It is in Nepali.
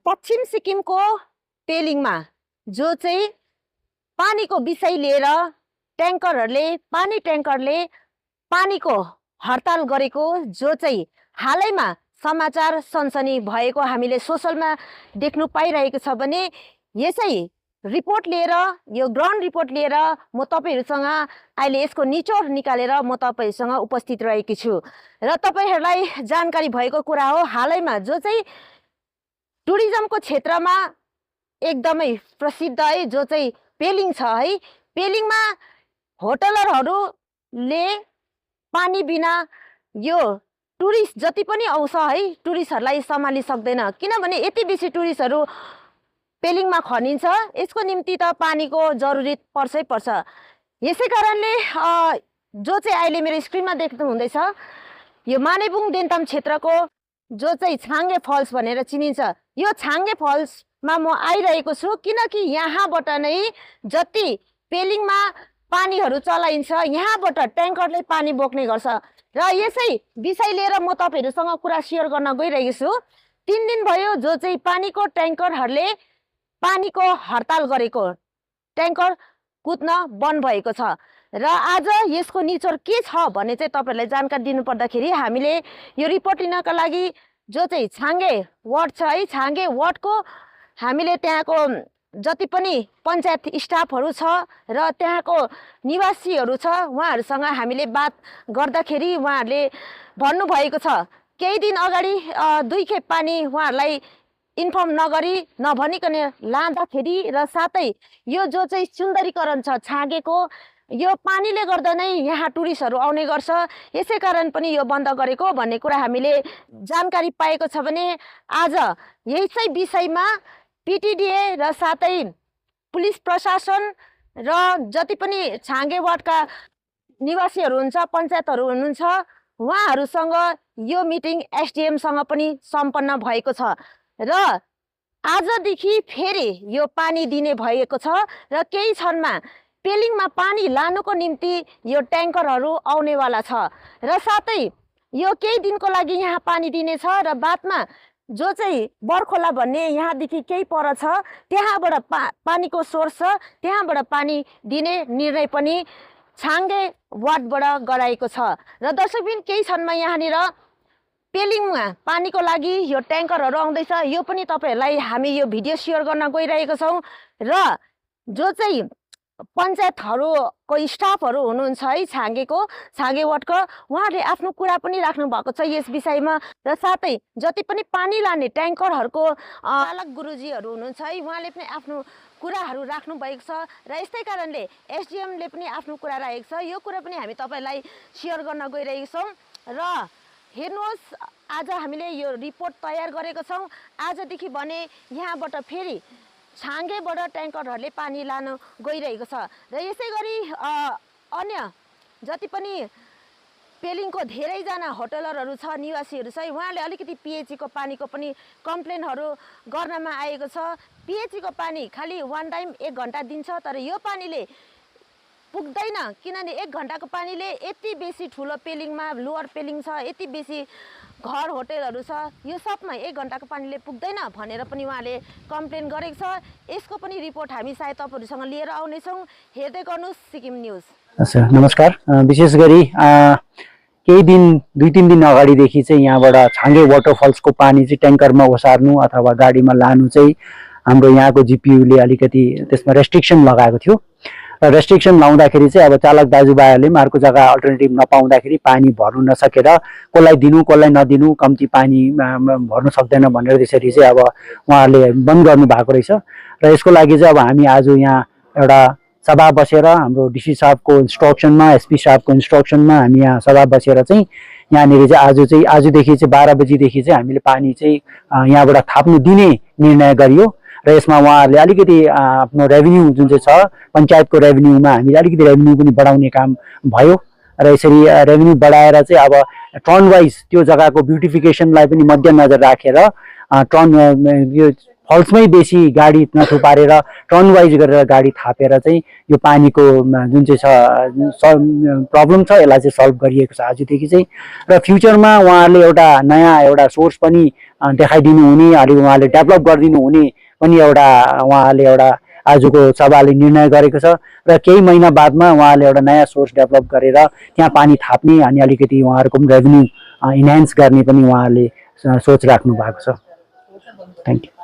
पश्चिम सिक्किमको पेलिङमा जो चाहिँ पानीको विषय लिएर पानी ट्याङ्करले पानीको हडताल गरेको जो चाहिँ हालैमा समाचार सनसनी भएको हामीले सोशलमा देख्नु पाइरहेको छ भने यसै रिपोर्ट लिएर यो ग्राउन्ड रिपोर्ट लिएर म तपाईहरुसँग अहिले यसको निचोड निकालेर म तपाईहरुसँग उपस्थित रहेकी छु र तपाईहरुलाई जानकारी भएको कुरा हो हालैमा जो चाहिँ टुरिज्मको क्षेत्रमा एकदमै प्रसिद्ध है जो चाहिँ पेलिङ छ है पेलिङमा होटलरहरूले पानी बिना यो टुरिस्ट जति पनि आउँछ है टुरिस्टहरुलाई सम्हालि सक्दैन किनभने यति बेसी टुरिस्टहरु पेलिङमा खनिन्छ यसको निम्ति त पानीको जरुरत पर्छ यसै कारणले जो चाहिँ अहिले मेरो स्क्रिनमा देख्नु हुँदैछ यो मानेबुङ देन्ताम क्षेत्रको जो चाहिँ छाङ्गे फल्स भनेर चिनिन्छ यो छाङ्गे फल्समा म आइरहेको छु किनकि यहाँबाट नै जति पेलिङमा पानीहरु चलाइन्छ यहाँबाट ट्याङ्करले पानी बोक्ने गर्छ र यसै विषय लिएर म तपाईहरुसँग कुरा शेयर गर्न गइरहेको छु 3 दिन भयो जो चाहिँ पानीको ट्याङ्करहरुले पानीको हडताल गरेको ट्याङ्कर कुद्न बन्द भएको छ र आज यसको निचोड के छ भन्ने चाहिँ तपाईहरुलाई जानकारी दिनु पर्दाखेरि हामीले यो रिपोर्ट लिनका लागि जो चाहिँ छाङ्गे वार्ड छ है छाङ्गे वार्डको हामीले त्यहाँको जति पनि पञ्चायत स्टाफहरु छ र त्यहाँको निवासीहरु छ उहाँहरुसँग हामीले बात गर्दाखेरि उहाँहरुले भन्नु भएको छ केही दिन अगाडि 2 खेप पानी उहाँहरुलाई इन्फर्म नगरी नभनिकन लाँदाखेरि र साथै यो जो चाहिँ सुन्दरीकरण छ छागेको यो पानीले गर्दा नै यहाँ टुरिस्टहरु आउने गर्छ यसै कारण पनि यो बन्द गरेको भन्ने कुरा हामीले जानकारी पाएको छ भने आज यसै विषयमा पीटीडीए र साथै पुलिस प्रशासन र जति पनि छाङ्गे वार्डका निवासीहरु हुन्छ पञ्चायतहरु हुनुहुन्छ उहाँहरुसँग यो मिटिङ एसडीएम सँग पनि सम्पन्न भएको छ र आजदेखि फेरि यो पानी दिने भएको छ र केही क्षणमा पेलिङमा पानी लानुको निम्ति यो ट्याङ्करहरु आउनेवाला छ र साथै यो केही दिनको लागि यहाँ पानी दिने छ र बादमा जो चाहिँ बरखोला भन्ने यहाँदेखि केही पर छ त्यहाँबाट पानीको सोर्स छ त्यहाँबाट पानी दिने निर्णय पनि छाङ्गे वार्डबाट गराएको छ र दर्शकबिन केही क्षणमा यहाँनिर पेलिङमा पानीको लागि यो ट्याङ्करहरु आउँदैछ यो पनि तपाईहरुलाई हामी यो भिडियो शेयर गर्न गइरहेको छौं र जो चाहिँ पञ्चायतहरुको स्टाफहरु हुनुहुन्छ है छाङ्गे वार्डको उहाँहरुले आफ्नो कुरा पनि राख्नु भएको छ यस विषयमा र साथै जति पनि पानी लाने ट्याङ्करहरुको चालक गुरुजीहरु हुनुहुन्छ है उहाँले पनि आफ्नो कुराहरु राख्नु भएको छ र यस्तै कारणले एसडीएम ले पनि आफ्नो कुरा राखेको छ यो कुरा पनि हामी तपाईहरुलाई शेयर गर्न गइरहेको छौं र हेर्नुहोस् आज हामीले यो रिपोर्ट तयार गरेको छौं आजदेखि भने यहाँबाट फेरि छाङ्गेबाट ट्याङ्करहरुले पानी लान गइरहेको छ र यसैगरी अन्य जति पनि पेलिङको धेरै जना होटलरहरु छ निवासीहरु छ उहाँले अलिकति पीएचई को पानीको पनि कम्प्लेनहरु गर्नमा आएको छ पीएचई को पानी खाली वान टाइम 1 घण्टा दिन्छ तर यो पानीले पुग्दैन किनभने 1 घण्टाको पानीले यति बेसी ठुलो पेलिङमा लोअर पेलिङ छ यति बेसी घर होटलहरु छ यो सबमा 1 घण्टाको पानीले पुग्दैन भनेर पनि उहाँले कम्प्लेन गरेको छ यसको पनि रिपोर्ट हामी सायद तपाईहरुसँग लिएर आउने छौं हेर्दै गर्नुस् सिक्किम न्यूज। अच्छा नमस्कार विशेष गरी केही दिन 2-3 दिन अगाडिदेखि चाहिँ यहाँबाट छाङ्गे वाटरफल्सको पानी चाहिँ ट्याङ्करमा ओसार्नु अथवा गाडीमा लानु चाहिँ हाम्रो यहाँको जीपीयूले अलिकति त्यसमा रेस्ट्रिक्सन लगाएको थियो र रेस्ट्रिक्सन लाउँदाखेरि चाहिँ अब चालक दाजुभाइहरुले अर्को जग्गा अल्टरनेटिभ नपाउँदाखेरि पानी भर्नु नसकेर कसलाई दिनु कसलाई नदिनु कम्ती पानी भर्नु सक्दैन भनेर त्यसरी चाहिँ अब उहाँहरुले बन्द गर्नु भएको रहेछ र यसको लागि चाहिँ अब हामी आज यहाँ एउटा सभा बसेर हाम्रो डीसी साहबको इन्स्ट्रक्सनमा एसपी साहबको इन्स्ट्रक्सनमा हामी यहाँ सभा बसेर चाहिँ यहाँनिर चाहिँ आजदेखि चाहिँ 12 बजेदेखि चाहिँ हामीले पानी चाहिँ यहाँबाट थाप्नु दिने निर्णय गरियो र यसमा उहाँहरुले अलिकति आफ्नो रेभेन्यू जुन चाहिँ छ पञ्चायतको रेभेन्यूमा हामीले अलिकति रेभेन्यू पनि बढाउने काम भयो र यसरी रेभेन्यू बढाएर चाहिँ अब टर्न वाइज त्यो जग्गाको ब्युटिफिकेसनलाई पनि मध्यनजर राखेर टर्न यो फल्समै बेसी गाडी नथुपारेर टर्न वाइज गरेर गाडी थापेर चाहिँ यो पानीको जुन चाहिँ छ प्रब्लम छ यसलाई चाहिँ सल्भ गरिएको छ आजदेखि चाहिँ। र फ्युचरमा उहाँहरूले एउटा नयाँ एउटा सोर्स पनि देखाइदिनु हुने, अलिक उहाँले डेभलप गरिदिनु हुने पनि एउटा उहाँले एउटा आजको सभाले निर्णय गरेको छ। र केही महिना बादमा उहाँले एउटा नयाँ सोर्स डेभलप गरेर त्यहाँ पानी थाप्ने अनि अलिकति उहाँहरूको पनि रेभेन्यू इन्हान्स गर्ने पनि उहाँले सोच राख्नु भएको छ। Thank you.